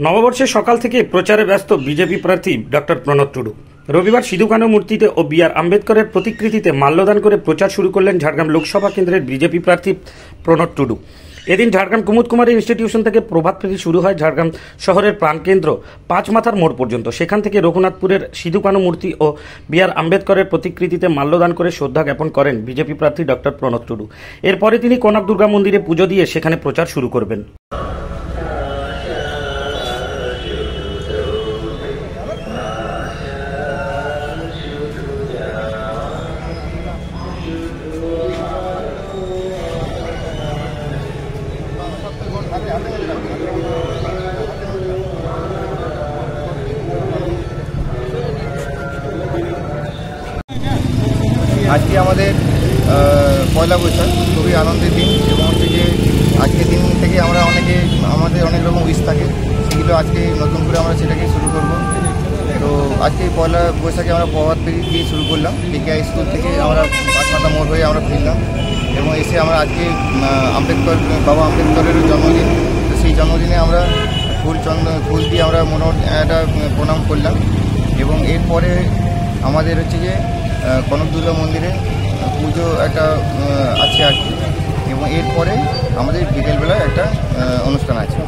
নববর্ষের সকাল থেকে প্রচারে ব্যস্ত বিজেপি প্রার্থী ডক্টর প্রণব টুডু। রবিবার সিধু কানু মূর্তিতে ও বি.আর. আম্বেদকরের প্রতিকৃতিতে মাল্যদান করে প্রচার শুরু করলেন ঝাড়গ্রাম লোকসভা কেন্দ্রের বিজেপি প্রার্থী প্রণব টুডু। এদিন ঝাড়গ্রাম কুমুদ কুমারী ইনস্টিটিউশন থেকে প্রভাত ফেরি শুরু হয় ঝাড়গ্রাম শহরের প্রাণকেন্দ্র পাঁচমাথার মোড় পর্যন্ত। সেখান থেকে রঘুনাথপুরের সিধু কানু মূর্তি ও বি.আর. আম্বেদকরের প্রতিকৃতিতে মাল্যদান করে শ্রদ্ধা জ্ঞাপন করেন বিজেপি প্রার্থী ডক্টর প্রণব টুডু। এরপরে তিনি কনক দুর্গা মন্দিরে পুজো দিয়ে সেখানে প্রচার শুরু করবেন। আজকে আমাদের পয়লা বৈশাখ, খুবই আনন্দের দিন এবং হচ্ছে যে আজকের দিন থেকে আমরা আমাদের অনেক রকম উইশ থাকে, সেগুলো আজকে নতুন করে আমরা সেটাকে শুরু করব। তো আজকে পয়লা বৈশাখে আমরা প্রভাত ফেরি দিয়ে শুরু করলাম। ডিকেআই স্কুল থেকে আমরা পাঁচমাথা মোড় হয়ে আমরা ফিরলাম এবং এসে আমরা আজকে বাবা আম্বেদকরের জন্মদিন, তো সেই জন্মদিনে আমরা ফুল দিয়ে আমরা একটা প্রণাম করলাম এবং এরপরে আমাদের হচ্ছে যে কনক দুর্গা মন্দিরে পুজো একটা আছে আর কি, এবং এরপরে আমাদের বিকেলবেলায় একটা অনুষ্ঠান আছে।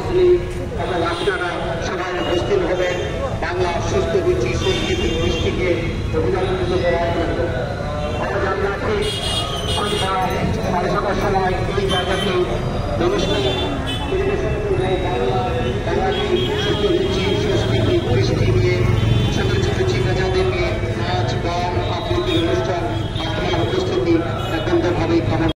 আপনি এবং আপনারা সবাই উপস্থিত হবেন বাংলা সুস্থ রুচি সংস্কৃতির দৃষ্টিকে অভিনন্দিত করার জন্য। আমরা ঠিক সন্ধ্যা 7:30 সময় এই জায়গাতে